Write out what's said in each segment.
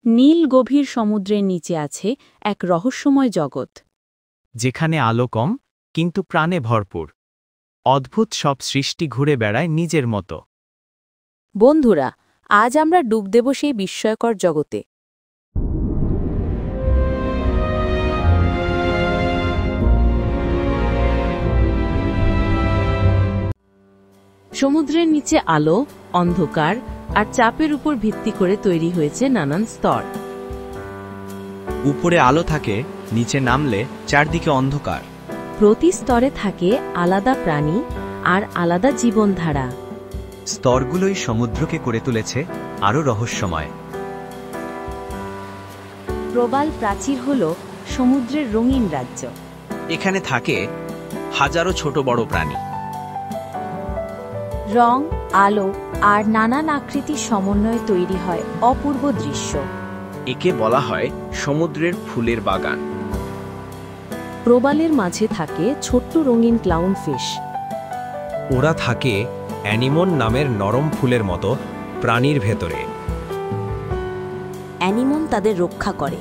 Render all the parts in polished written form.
নীল গভীর সমুদ্রের নিচে আছে এক রহস্যময় জগৎ, যেখানে আলো কম কিন্তু প্রাণে ভরপুর। অদ্ভুত সব সৃষ্টি ঘুরে বেড়ায় নিজের মতো। বন্ধুরা, আজ আমরা ডুব দেব সেই বিস্ময়কর জগতে। সমুদ্রের নিচে আলো, অন্ধকার আর চাপের উপর ভিত্তি করে তৈরি হয়েছে নানান স্তর। উপরে আলো থাকে, নিচে নামলে চারদিকে অন্ধকার। প্রতি স্তরে থাকে আলাদা প্রাণী আর আলাদা জীবনধারা। স্তরগুলোই সমুদ্রকে করে তুলেছে আরও রহস্যময়। প্রবাল প্রাচীর হল সমুদ্রের রঙিন রাজ্য। এখানে থাকে হাজারো ছোট বড় প্রাণী। রং, আলো আর নানান আকৃতির সমন্বয়ে তৈরি হয় অপূর্ব দৃশ্য। একে বলা হয় সমুদ্রের ফুলের বাগান। প্রবালের মাঝে থাকে ছোট্ট রঙিন ক্লাউনফিশ। ওরা থাকে অ্যানিমন নামের নরম ফুলের মতো প্রাণীর ভেতরে। অ্যানিমন তাদের রক্ষা করে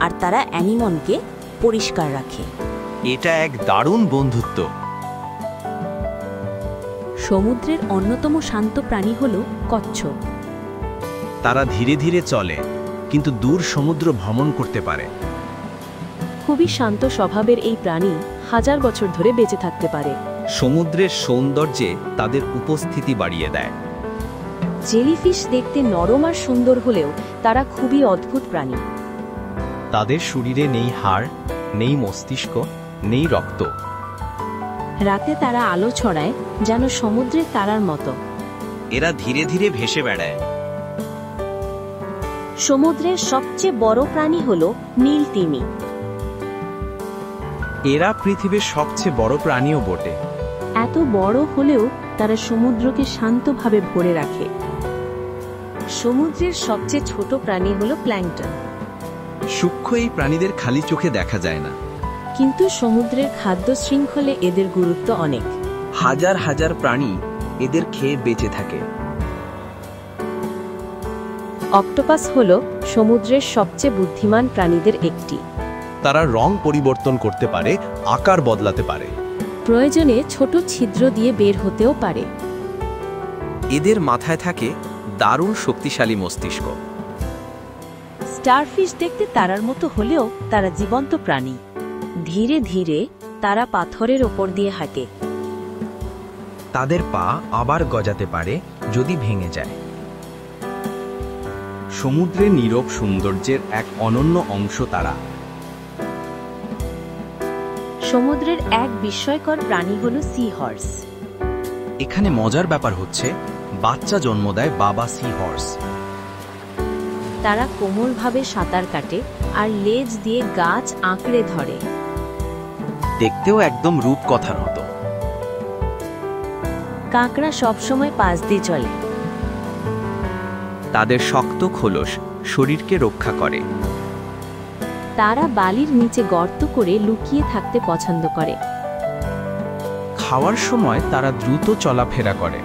আর তারা অ্যানিমনকে পরিষ্কার রাখে। এটা এক দারুণ বন্ধুত্ব। সমুদ্রের অন্যতম শান্ত প্রাণী হল কচ্ছপ। তারা ধীরে ধীরে চলে, কিন্তু দূর সমুদ্র ভ্রমণ করতে পারে। খুবই শান্ত স্বভাবের এই প্রাণী হাজার বছর ধরে বেঁচে থাকতে পারে। সমুদ্রের সৌন্দর্যে তাদের উপস্থিতি বাড়িয়ে দেয়। জেলিফিশ দেখতে নরম আর সুন্দর হলেও তারা খুবই অদ্ভুত প্রাণী। তাদের শরীরে নেই হাড়, নেই মস্তিষ্ক, নেই রক্ত। রাতে তারা আলো ছড়ায় যেন সমুদ্রের তারার মতো। এরা ধীরে ধীরে ভেসে বেড়ায়। সমুদ্রের সবচেয়ে বড় প্রাণী হল নীল তিমি। এরা পৃথিবীর সবচেয়ে বড় প্রাণীও বটে। এত বড় হলেও তারা সমুদ্রকে শান্তভাবে ভরে রাখে। সমুদ্রের সবচেয়ে ছোট প্রাণী হল প্ল্যাঙ্কটন। সূক্ষ্ম এই প্রাণীদের খালি চোখে দেখা যায় না, কিন্তু সমুদ্রের খাদ্য শৃঙ্খলে এদের গুরুত্ব অনেক। হাজার হাজার প্রাণী এদের খেয়ে বেঁচে থাকে। অক্টোপাস হল সমুদ্রের সবচেয়ে বুদ্ধিমান প্রাণীদের একটি। তারা রং পরিবর্তন করতে পারে, আকার বদলাতে পারে, প্রয়োজনে ছোট ছিদ্র দিয়ে বের হতেও পারে। এদের মাথায় থাকে দারুণ শক্তিশালী মস্তিষ্ক। স্টারফিশ দেখতে তারার মতো হলেও তারা জীবন্ত প্রাণী। ধীরে ধীরে তারা পাথরের ওপর দিয়ে হাঁটে। তাদের পা আবার গজাতে পারে যদি ভেঙে যায়। সমুদ্রের নীরব সৌন্দর্যের এক অনন্য অংশ তারা। সমুদ্রের এক বিস্ময়কর প্রাণী হল সি হর্স। এখানে মজার ব্যাপার হচ্ছে বাচ্চা জন্ম দেয় বাবা সি হর্স। তারা কোমলভাবে সাঁতার কাটে আর লেজ দিয়ে গাছ আঁকড়ে ধরে। দেখতেও একদম রূপকথার মতো। কাঁকড়া সবসময় পাশ দিয়ে চলে। তাদের শক্ত খোলস শরীরকে রক্ষা করে। তারা বালির নিচে গর্ত করে লুকিয়ে থাকতে পছন্দ করে। খাওয়ার সময় তারা দ্রুত চলাফেরা করে।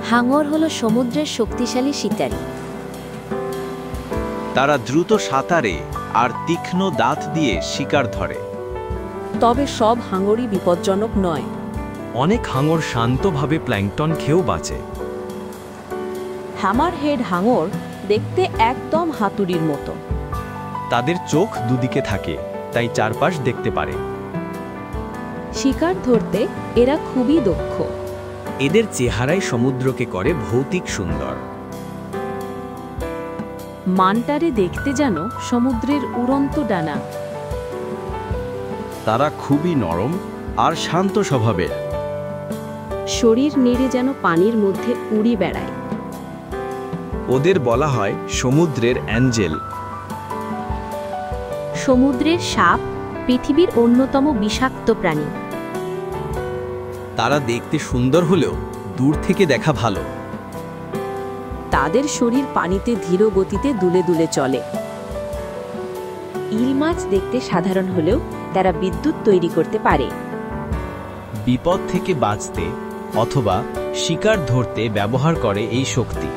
হাঙর হল সমুদ্রের শক্তিশালী শিকারী। তারা দ্রুত সাঁতারে আর তীক্ষ্ণ দাঁত দিয়ে শিকার ধরে। তবে সব হাঙরই বিপজ্জনক নয়। অনেক হাঙর শান্তভাবে প্ল্যাঙ্কটন খেয়েও বাঁচে। হ্যামারহেড হাঙর দেখতে একদম হাতুড়ির মতো। তাদের চোখ দুদিকে থাকে, তাই চারপাশ দেখতে পারে। শিকার ধরতে এরা খুবই দক্ষ। এদের চেহারাই সমুদ্রকে করে ভৌতিক সুন্দর। মান্টারে দেখতে যেন সমুদ্রের উড়ন্ত ডানা। তারা খুবই নরম আর শান্ত স্বভাবের। শরীর নেড়ে যেন পানির মধ্যে উড়ে বেড়ায়। ওদের বলা হয় সমুদ্রের অ্যাঞ্জেল। সমুদ্রের সাপ পৃথিবীর অন্যতম বিষাক্ত প্রাণী। তারা দেখতে সুন্দর হলেও দূর থেকে দেখা ভালো। তাদের শরীর পানিতে ধীর গতিতে দুলে দুলে চলে। ইল মাছ দেখতে সাধারণ হলেও তারা বিদ্যুৎ তৈরি করতে পারে। বিপদ থেকে বাঁচতে অথবা শিকার ধরতে ব্যবহার করে এই শক্তি।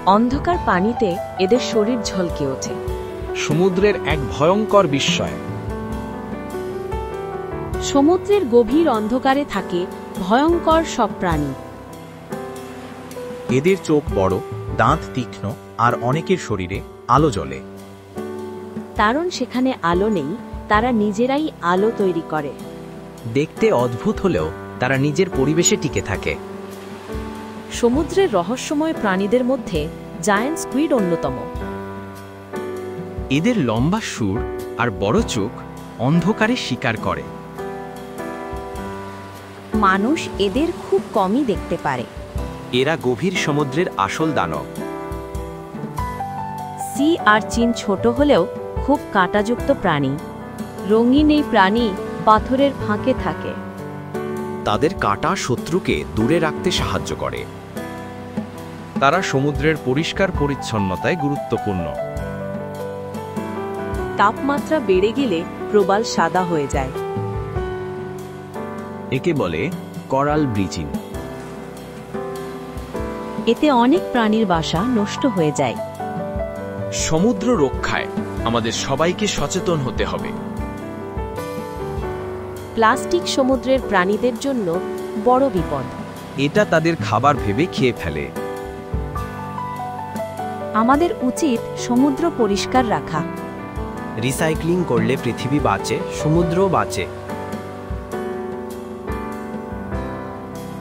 অন্ধকার পানিতে এদের শরীর ঝলকে ওঠে। সমুদ্রের এক ভয়ঙ্কর বিস্ময়। সমুদ্রের গভীর অন্ধকারে থাকে ভয়ঙ্কর সব প্রাণী। এদের চোখ বড়, দাঁত তীক্ষ্ণ, আর অনেকের শরীরে আলো জ্বলে। কারণ সেখানে আলো নেই, তারা নিজেরাই আলো তৈরি করে। দেখতে অদ্ভুত হলেও তারা নিজের পরিবেশে টিকে থাকে। সমুদ্রের রহস্যময় প্রাণীদের মধ্যে জায়ান্ট স্কুইড অন্যতম। এদের লম্বা সুর আর বড় চোখ অন্ধকারে শিকার করে। মানুষ এদের খুব কমই দেখতে পারে। এরা গভীর সমুদ্রের আসল দানব। সি আর্চিন ছোট হলেও খুব কাঁটাযুক্ত প্রাণী। রঙিন এই প্রাণী পাথরের ফাঁকে থাকে। তাদের কাঁটা শত্রুকে দূরে রাখতে সাহায্য করে। তারা সমুদ্রের পরিষ্কার পরিচ্ছন্নতায় গুরুত্বপূর্ণ। তাপমাত্রা বেড়ে গেলে প্রবাল সাদা হয়ে যায়। একে বলে করাল ব্লিচিং। এতে অনেক প্রাণীর বাসা নষ্ট হয়ে যায়। সমুদ্র রক্ষায় আমাদের সবাইকে সচেতন হতে হবে। প্লাস্টিক সমুদ্রের প্রাণীদের জন্য বড় বিপদ। এটা তাদের খাবার ভেবে খেয়ে ফেলে। আমাদের উচিত সমুদ্র পরিষ্কার রাখা। রিসাইক্লিং করলে পৃথিবী বাঁচে, সমুদ্রও বাঁচে।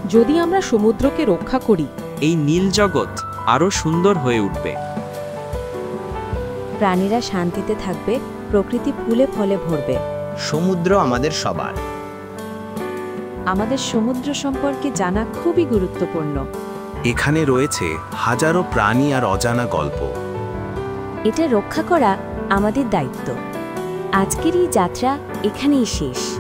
যদি আমরা সমুদ্রকে রক্ষা করি, এই নীল জগৎ আরো সুন্দর হয়ে উঠবে। প্রাণীরা শান্তিতে থাকবে, প্রকৃতি ফুলে ফলে ভরবে। সমুদ্র আমাদের সবার। আমাদের সমুদ্র সম্পর্কে জানা খুবই গুরুত্বপূর্ণ। এখানে রয়েছে হাজারো প্রাণী আর অজানা গল্প। এটা রক্ষা করা আমাদের দায়িত্ব। আজকের এই যাত্রা এখানেই শেষ।